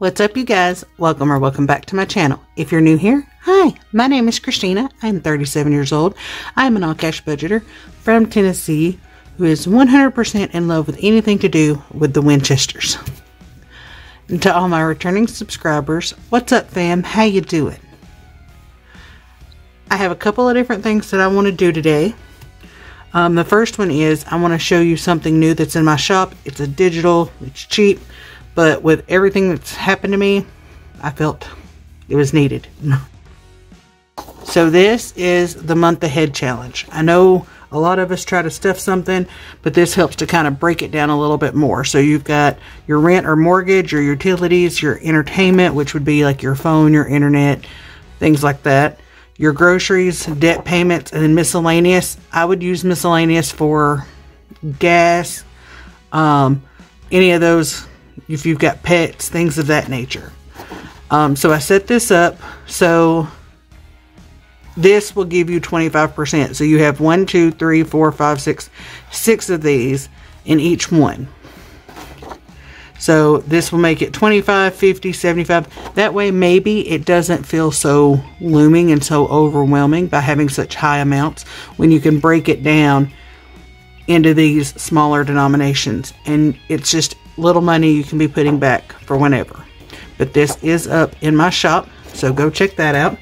What's up, you guys? Welcome or welcome back to my channel. If you're new here, hi, my name is Christina. I'm 37 years old. I'm an all-cash budgeter from Tennessee who is 100% in love with anything to do with the Winchesters. And to all my returning subscribers, what's up, fam? How you doing? I have a couple of different things that I want to do today. The first one is I want to show you something new that's in my shop. It's a digital, it's cheap, but with everything that's happened to me, I felt it was needed. So this is the month ahead challenge. I know a lot of us try to stuff something, but this helps to kind of break it down a little bit more. So you've got your rent or mortgage, your utilities, your entertainment, which would be like your phone, your internet, things like that. Your groceries, debt payments, and then miscellaneous. I would use miscellaneous for gas, any of those, if you've got pets, things of that nature. So I set this up so this will give you 25%. So you have 1, 2, 3, 4, 5, 6 of these in each one. So this will make it 25, 50, 75. That way maybe it doesn't feel so looming and so overwhelming by having such high amounts when you can break it down into these smaller denominations. And it's just little money you can be putting back for whenever. But this is up in my shop, so go check that out.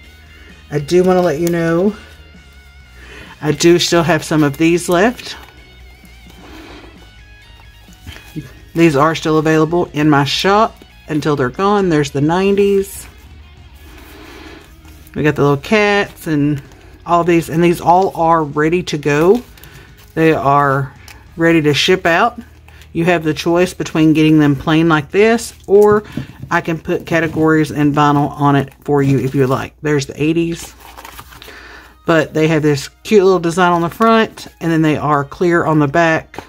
I do want to let you know I do still have some of these left. These are still available in my shop until they're gone. There's the 90s. We got the little cats and all these, and these all are ready to go. They are ready to ship out. You have the choice between getting them plain like this, or I can put categories and vinyl on it for you if you like. There's the 80s. But they have this cute little design on the front, and then they are clear on the back.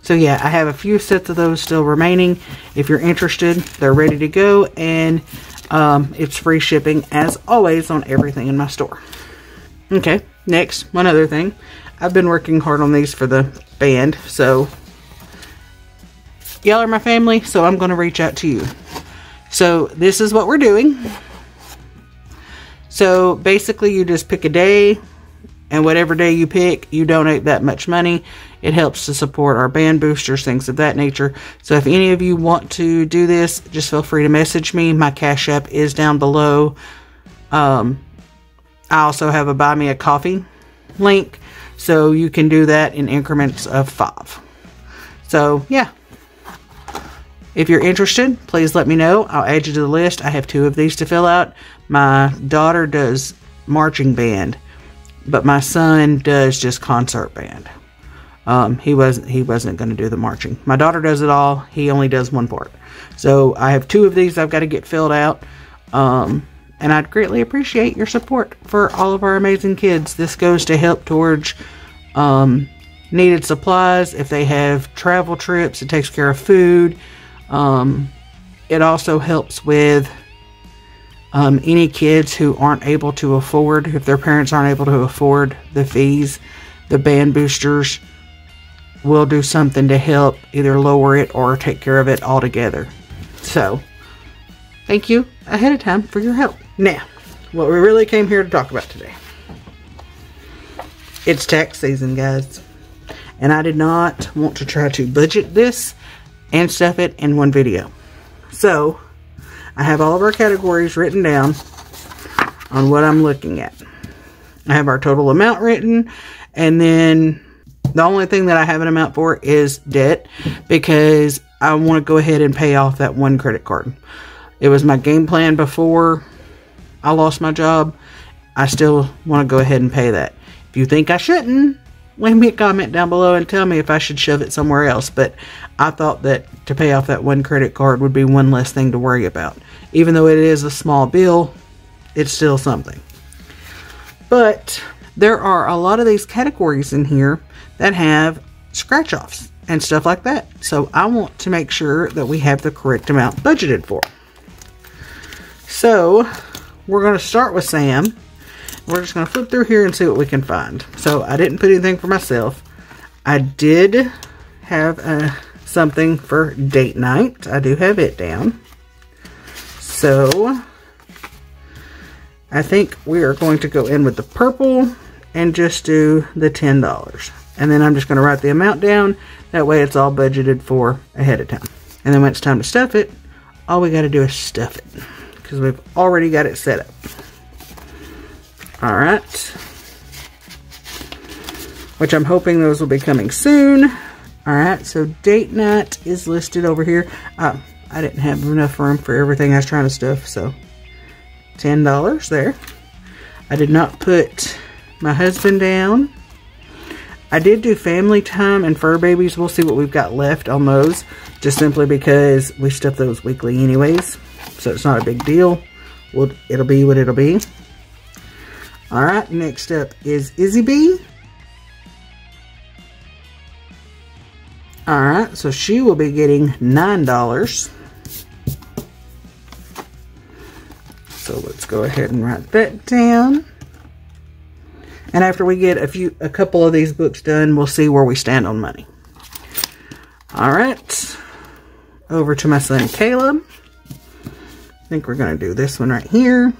So yeah, I have a few sets of those still remaining. If you're interested, they're ready to go, and it's free shipping as always on everything in my store. Okay, next, one other thing. I've been working hard on these for the band, so y'all are my family, so I'm going to reach out to you. So this is what we're doing. So basically you just pick a day, and whatever day you pick, you donate that much money. It helps to support our band boosters, things of that nature. So if any of you want to do this, just feel free to message me. My Cash App is down below. I also have a Buy Me a Coffee link, so you can do that in increments of 5. So yeah, if you're interested, please let me know. I'll add you to the list. I have 2 of these to fill out. My daughter does marching band, but my son does just concert band. He wasn't going to do the marching. My daughter does it all. He only does one part. So I have 2 of these I've got to get filled out. And I'd greatly appreciate your support for all of our amazing kids. This goes to help towards needed supplies. If they have travel trips, it takes care of food. It also helps with any kids who aren't able to afford, if their parents aren't able to afford the fees, the band boosters will do something to help either lower it or take care of it altogether. So, thank you ahead of time for your help. Now, what we really came here to talk about today. It's tax season, guys. And I did not want to try to budget this and stuff it in one video. So, I have all of our categories written down on what I'm looking at. I have our total amount written, and then the only thing that I have an amount for is debt, because I want to go ahead and pay off that one credit card. It was my game plan before I lost my job. I still want to go ahead and pay that. If you think I shouldn't, leave me a comment down below and tell me if I should shove it somewhere else. But I thought that to pay off that one credit card would be one less thing to worry about. Even though it is a small bill, it's still something. But there are a lot of these categories in here that have scratch-offs and stuff like that. So I want to make sure that we have the correct amount budgeted for. So we're going to start with Sam. We're just going to flip through here and see what we can find. So I didn't put anything for myself. I did have something for date night. I do have it down. So I think we are going to go in with the purple and just do the $10. And then I'm just going to write the amount down. That way it's all budgeted for ahead of time. And then when it's time to stuff it, all we got to do is stuff it, because we've already got it set up. All right. Which I'm hoping those will be coming soon. All right, so date night is listed over here. I didn't have enough room for everything I was trying to stuff, so $10 there. I did not put my husband down. I did do family time and fur babies. We'll see what we've got left on those, just simply because we stuff those weekly anyways, so it's not a big deal. It'll be what it'll be. All right, next up is Izzy B. All right, so she will be getting $9. So let's go ahead and write that down. And after we get a couple of these books done, we'll see where we stand on money. All right, over to my son Caleb. I think we're going to do this one right here.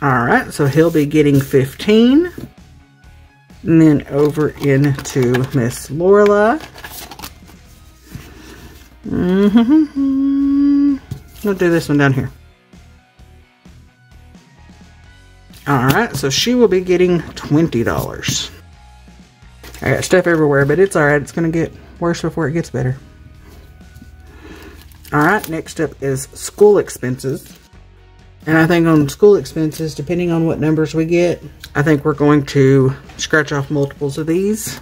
All right, so he'll be getting $15. And then over into Miss Lorelai. We'll do this one down here. Alright, so she will be getting $20. I got stuff everywhere, but it's alright. It's going to get worse before it gets better. Alright, next up is school expenses. And I think on school expenses, depending on what numbers we get, I think we're going to scratch off multiples of these.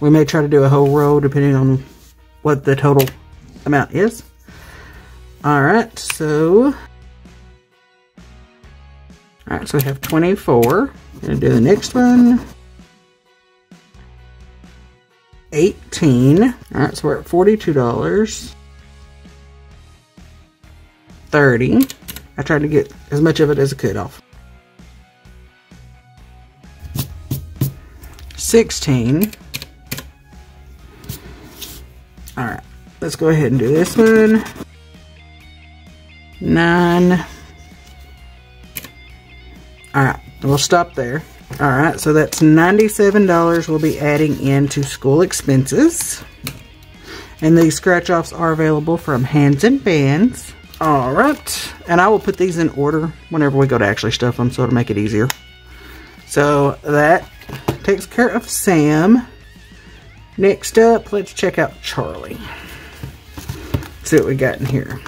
We may try to do a whole row depending on what the total amount is. Alright, so we have 24. Gonna do the next one. 18. Alright, so we're at $42. 30. I tried to get as much of it as I could off. 16. Alright, let's go ahead and do this one. 9. Alright, we'll stop there. Alright, so that's $97 we'll be adding into school expenses. And these scratch-offs are available from Hands and Bands. Alright, and I will put these in order whenever we go to actually stuff them, so it'll make it easier. So that takes care of Sam. Next up, let's check out Charlie. See what we got in here.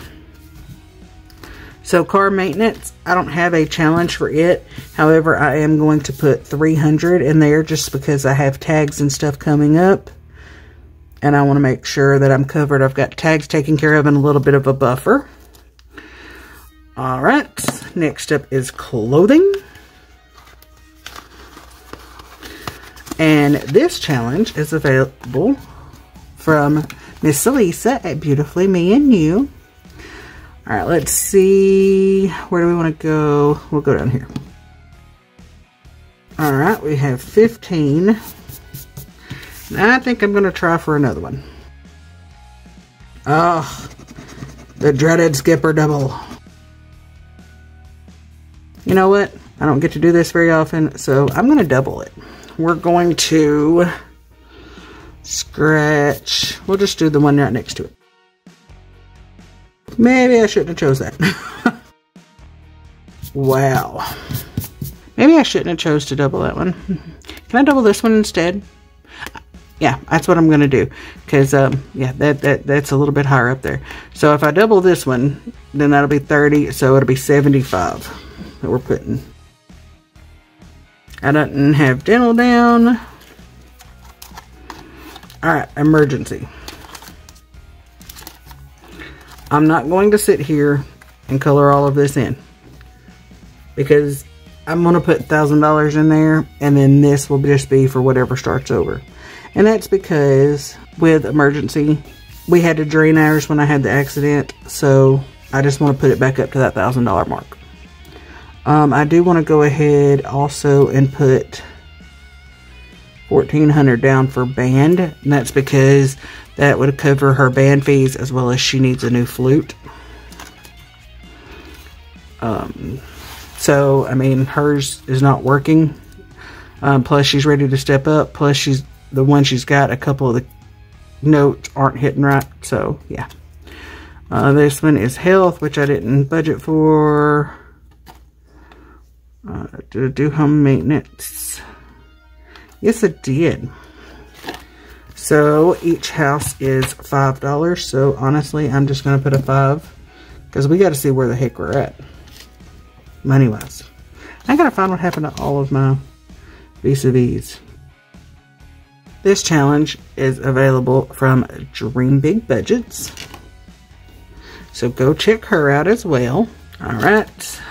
So car maintenance, I don't have a challenge for it. However, I am going to put $300 in there just because I have tags and stuff coming up. And I want to make sure that I'm covered. I've got tags taken care of and a little bit of a buffer. Alright, next up is clothing. And this challenge is available from Miss Elisa at Beautifully Me and You. Alright, let's see. Where do we want to go? We'll go down here. Alright, we have 15. Now I think I'm going to try for another one. Oh, the dreaded skipper double. You know what? I don't get to do this very often, so I'm going to double it. We're going to scratch. We'll just do the one right next to it. Maybe I shouldn't have chose that. Wow. Maybe I shouldn't have chose to double that one. Can I double this one instead? Yeah, that's what I'm going to do. Because, yeah, that's a little bit higher up there. So if I double this one, then that'll be 30. So it'll be 75 that we're putting. I don't have dental down. Alright, emergency. I'm not going to sit here and color all of this in. Because I'm going to put $1,000 in there. And then this will just be for whatever starts over. And that's because with emergency, we had to drain ours when I had the accident. So I just want to put it back up to that $1,000 mark. I do want to go ahead also and put $1,400 down for band, and that's because that would cover her band fees as well as she needs a new flute. So I mean, hers is not working. Plus she's ready to step up. Plus she's the one she's got, a couple of the notes aren't hitting right. So yeah. This one is health, which I didn't budget for. To do home maintenance. Yes, it did. So each house is $5. So honestly, I'm just going to put a 5 because we got to see where the heck we're at money wise. I got to find what happened to all of my vis-a-vis. This challenge is available from Dream Big Budgets. So go check her out as well. All right.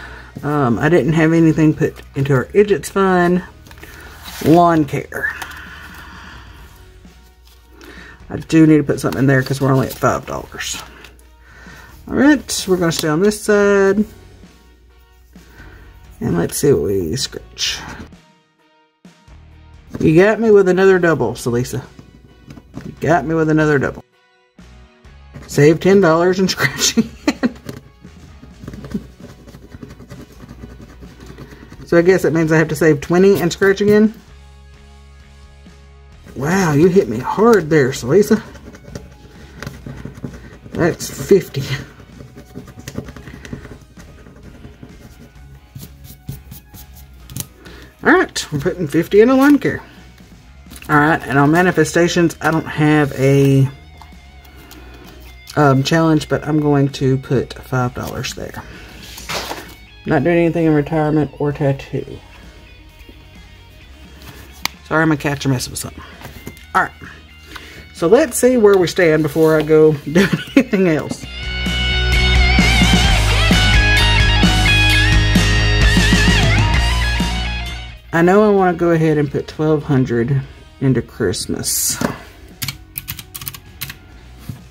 I didn't have anything put into our Idgits fund. Lawn care. I do need to put something in there because we're only at $5. All right, we're going to stay on this side. And let's see what we scratch. You got me with another double, Salisa. You got me with another double. Save $10 in scratching. So I guess that means I have to save 20 and scratch again. Wow, you hit me hard there, Salisa. That's 50. Alright, we're putting 50 in a lawn care. Alright, and on manifestations, I don't have a challenge, but I'm going to put $5 there. Not doing anything in retirement or tattoo. Sorry, my cats are messing with something. Alright. So let's see where we stand before I go do anything else. I know I want to go ahead and put $1,200 into Christmas.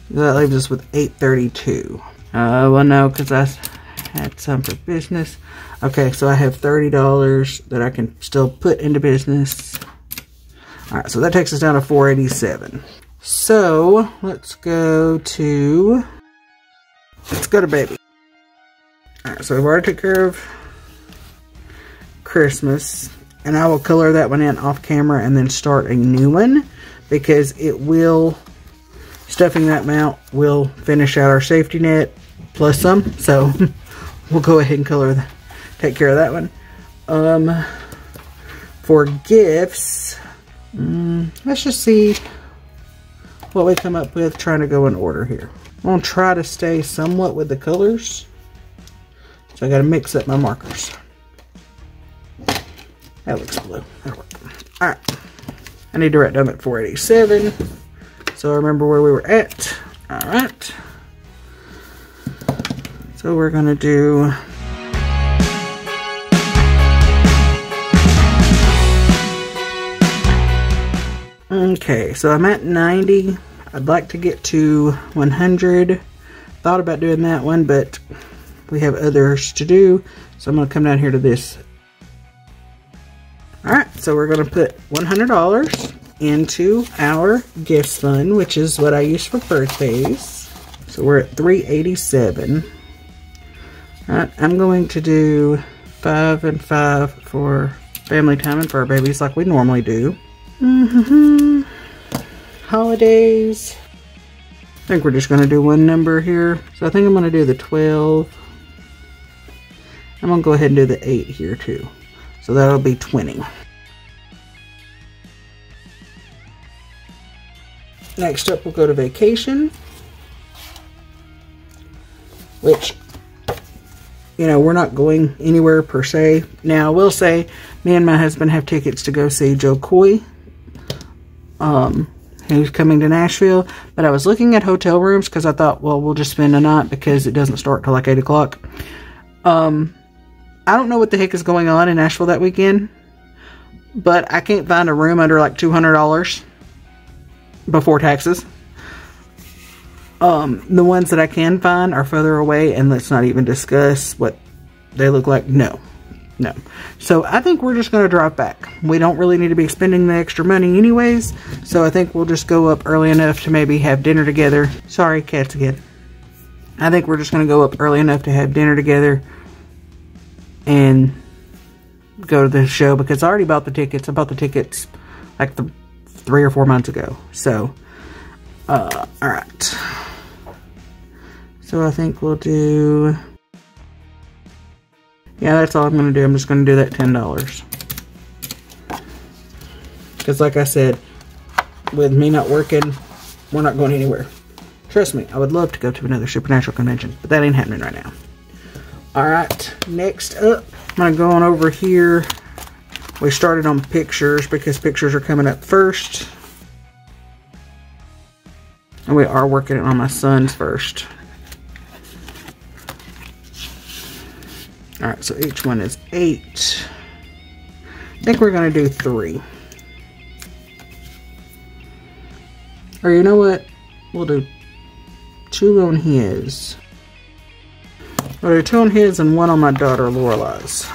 That leaves us with $832. Well, no, because I had some for business. Okay, so I have $30 that I can still put into business. Alright, so that takes us down to $487. So, let's go to baby. Alright, so we've already took care of Christmas. And I will color that one in off camera and then start a new one. Because it will, stuffing that amount will finish out our safety net plus some. So, we'll go ahead and color take care of that one. For gifts, let's just see what we come up with, trying to go in order here. I'm going to try to stay somewhat with the colors. So I got to mix up my markers. That looks blue. That'll work. Alright. I need to write down that 487. So I remember where we were at. Alright. So we're going to do... Okay, so I'm at 90. I'd like to get to 100. Thought about doing that one, but we have others to do. So I'm going to come down here to this. Alright, so we're going to put $100 into our gifts fund, which is what I use for birthdays. So we're at $387. Alright, I'm going to do 5 and 5 for family time and for our babies like we normally do. Holidays. I think we're just going to do one number here. So I think I'm going to do the 12. I'm going to go ahead and do the 8 here too. So that'll be 20. Next up, we'll go to vacation. Which, you know, we're not going anywhere per se. Now, I will say, me and my husband have tickets to go see Joe Coy. Who's coming to Nashville. But I was looking at hotel rooms because I thought, well, we'll just spend a night because it doesn't start till like 8 o'clock. I don't know what the heck is going on in Nashville that weekend, but I can't find a room under like $200 before taxes. The ones that I can find are further away, and let's not even discuss what they look like. No. No. So I think we're just going to drive back. We don't really need to be spending the extra money anyways. So I think we'll just go up early enough to maybe have dinner together. Sorry, cats again. I think we're just going to go up early enough to have dinner together and go to the show, because I already bought the tickets. I bought the tickets like 3 or 4 months ago. So, alright. So I think we'll do... Yeah, that's all I'm going to do. I'm just going to do that $10. Because like I said, with me not working, we're not going anywhere. Trust me, I would love to go to another Supernatural convention, but that ain't happening right now. Alright, next up, I'm going to go on over here. We started on pictures because pictures are coming up first. And we are working on my son's first. Alright, so each one is 8. I think we're going to do 3. Or you know what? We'll do 2 on his. We'll do 2 on his and 1 on my daughter Lorelai's.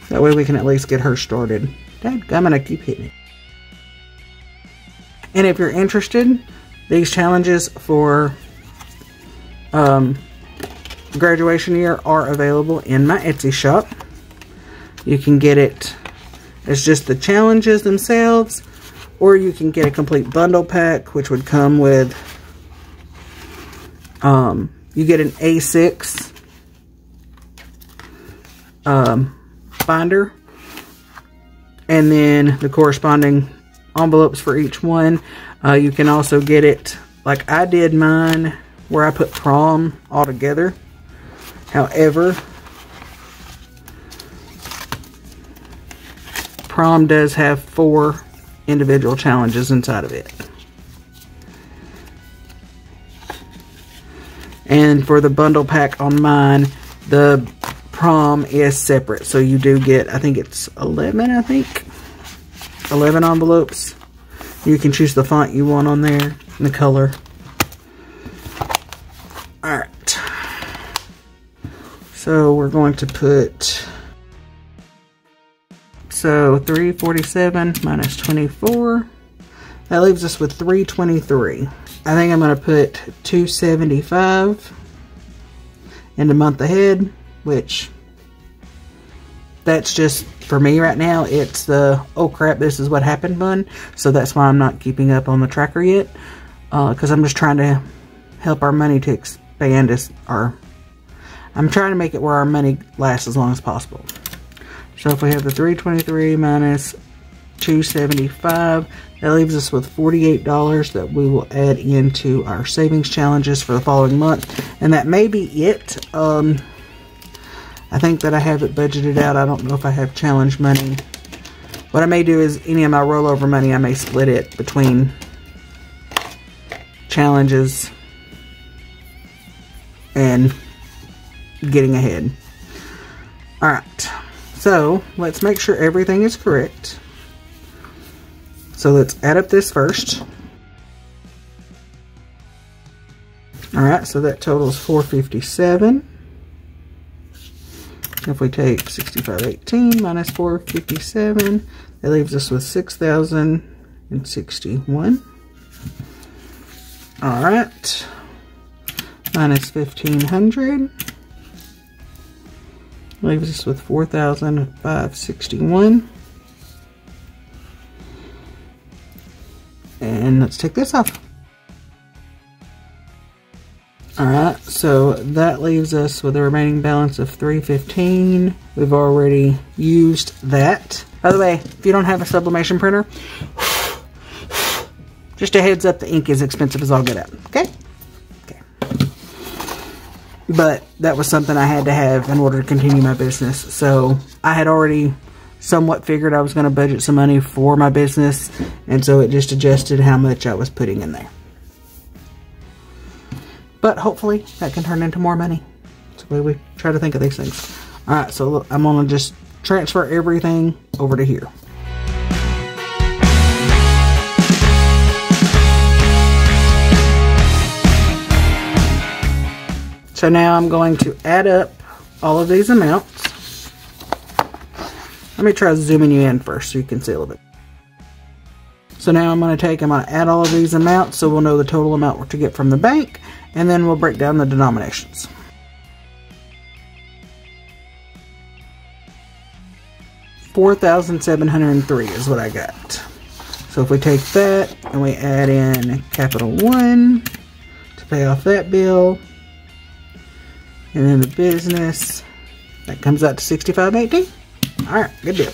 That way we can at least get her started. Dadgummit, I keep hitting it. And if you're interested, these challenges for graduation year are available in my Etsy shop. You can get it as just the challenges themselves, or you can get a complete bundle pack, which would come with you get an A6 binder, and then the corresponding envelopes for each one. You can also get it like I did mine, where I put prom all together. However, prom does have 4 individual challenges inside of it. And for the bundle pack on mine, the prom is separate. So you do get, I think it's 11, 11 envelopes. You can choose the font you want on there and the color. Alright. So we're going to put, so 347 minus 24. That leaves us with 323. I think I'm going to put 275 in the month ahead, which that's just for me right now. It's the, oh crap, this is what happened bun. So that's why I'm not keeping up on the tracker yet. Because I'm just trying to help our money to expand I'm trying to make it where our money lasts as long as possible. So if we have the 323 minus 275, that leaves us with $48 that we will add into our savings challenges for the following month. And that may be it. I think that I have it budgeted out. I don't know if I have challenge money. What I may do is any of my rollover money, I may split it between challenges and getting ahead. Alright, so let's make sure everything is correct. So let's add up this first. Alright, so that totals $457. If we take 6518 minus 457, that leaves us with 6,061. Alright, minus 1,500. Leaves us with 4,561. And let's take this off. Alright, so that leaves us with a remaining balance of $315. We've already used that. By the way, if you don't have a sublimation printer, just a heads up, the ink is expensive as all get out. Okay? But that was something I had to have in order to continue my business. So I had already somewhat figured I was going to budget some money for my business. And so it just adjusted how much I was putting in there. But hopefully that can turn into more money. That's the way we try to think of these things. Alright, so look, I'm going to just transfer everything over to here. So now I'm going to add up all of these amounts. Let me try zooming you in first so you can see a little bit. So now I'm going to add all of these amounts so we'll know the total amount to get from the bank, and then we'll break down the denominations. $4,703 is what I got. So if we take that and we add in capital 1 to pay off that bill, and then the business, that comes out to $65.18. Alright, good deal.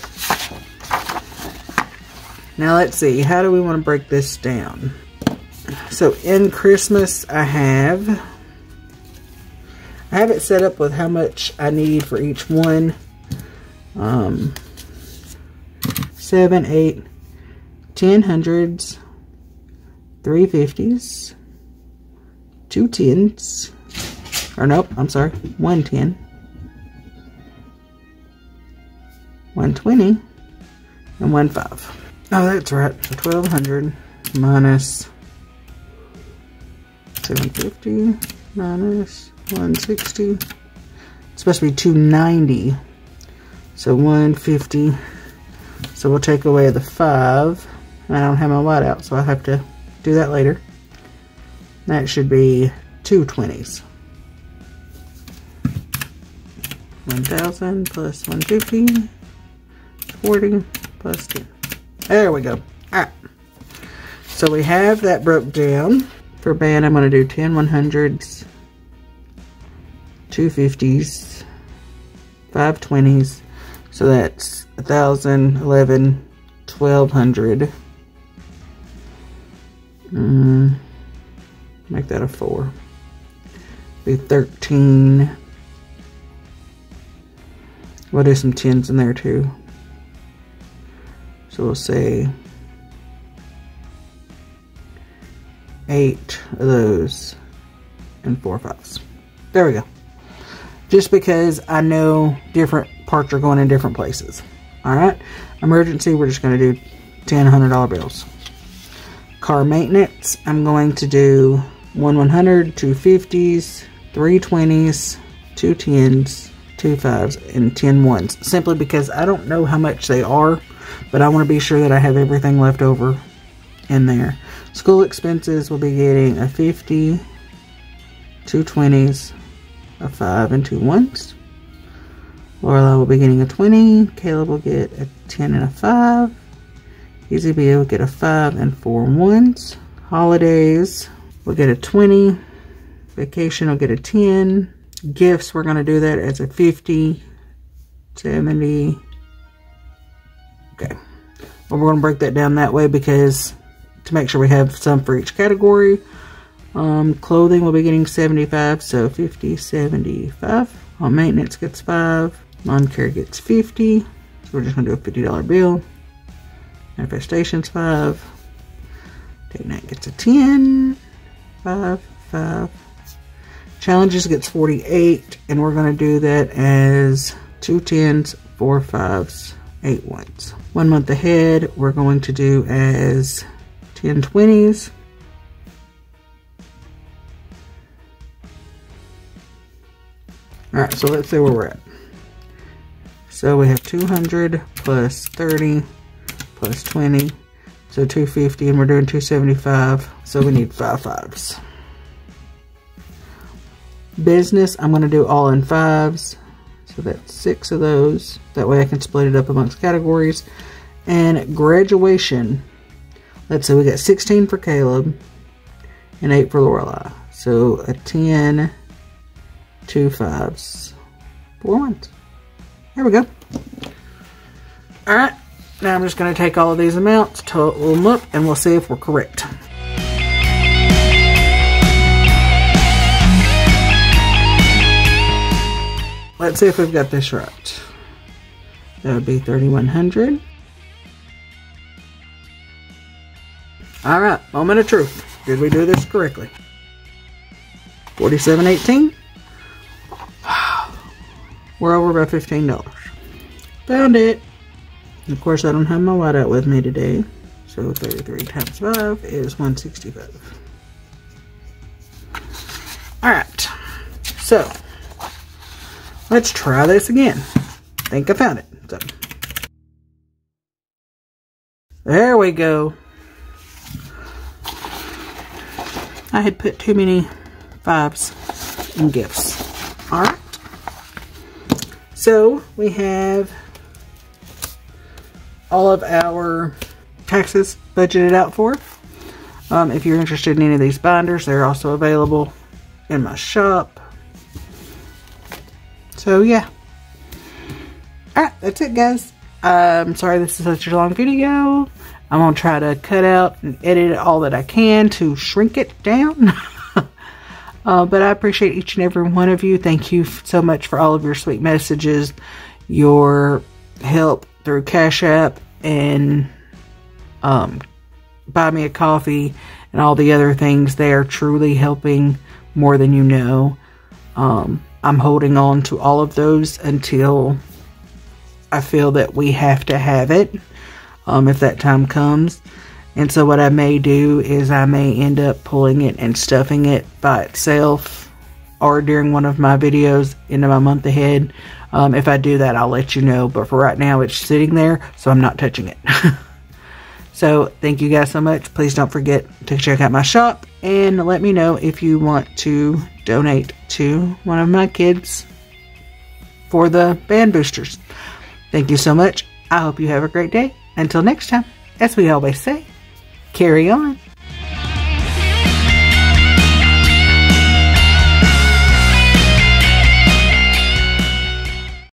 Now let's see, how do we want to break this down? So in Christmas I have it set up with how much I need for each one. 7, 8, 10 hundreds, 3 50s, 2 10s, or nope, I'm sorry, 1 10, 1 20, and 1 5. Oh, that's right. So 1200 minus 750 minus 160. It's supposed to be 290. So 150. So we'll take away the 5. I don't have my white out, so I'll have to do that later. That should be 2 20s. 1000 plus 150. 40 plus 10. There we go. Alright. So we have that broke down. For band, I'm going to do 10 100s, 2 50s, 5 20s. So that's 1,000, 11, 1,200. Make that a 4. Be 13. We'll do some 10s in there too. So we'll say 8 of those and 4 5s. There we go. Just because I know different parts are going in different places. Alright. Emergency, we're just going to do 10 $100 bills. Car maintenance, I'm going to do 1 100, 2 50s, 3 20s, 2 10s, 2 5s, and 10 1s. Simply because I don't know how much they are, but I want to be sure that I have everything left over in there. School expenses will be getting a 50, 2 20s, a 5, and 2 1s. Lorelai will be getting a 20. Caleb will get a 10 and a 5. Easy B will get a 5 and 4 1s. Holidays will get a 20. Vacation will get a 10. Gifts, we're going to do that as a 50, 70. Okay. Well, we're going to break that down that way because to make sure we have some for each category. Clothing will be getting 75, so 50, 75. Home maintenance gets 5. Lawn care gets 50. So we're just going to do a $50 bill. Manifestations 5. Take night gets a 10. 5, 5. Challenges gets 48, and we're going to do that as 2 10s, 4 5s, 8 1s. 1 month ahead, we're going to do as 10 20s. Alright, so let's see where we're at. So we have 200 plus 30 plus 20, so 250, and we're doing 275, so we need 5 5s. Business, I'm going to do all in 5s, so that's 6 of those. That way I can split it up amongst categories. And graduation, let's say we got 16 for Caleb and 8 for Lorelai. So a 10, 2 5s, 4 1s. There we go. Alright, now I'm just going to take all of these amounts, total them up, and we'll see if we're correct. Let's see if we've got this right. That would be 3,100. Alright, moment of truth. Did we do this correctly? 47.18. We're over by $15. Found it. And of course, I don't have my whiteout with me today. So 33 times 5 is 165. Alright. So, let's try this again. I think I found it. So, There we go. I had put too many 5s in gifts. Alright. So, we have all of our taxes budgeted out for. If you're interested in any of these binders, they're also available in my shop. So, yeah. Alright, that's it, guys. I'm sorry this is such a long video. I'm going to try to cut out and edit all that I can to shrink it down. But I appreciate each and every one of you. Thank you so much for all of your sweet messages, your help through Cash App, and Buy Me a Coffee, and all the other things. They are truly helping more than you know. I'm holding on to all of those until I feel that we have to have it, if that time comes. And so what I may do is I may end up pulling it and stuffing it by itself, or during one of my videos into my month ahead. If I do that, I'll let you know. But for right now, it's sitting there, so I'm not touching it. So thank you guys so much. Please don't forget to check out my shop, and let me know if you want to donate to one of my kids for the band boosters. Thank you so much. I hope you have a great day. Until next time, as we always say, carry on.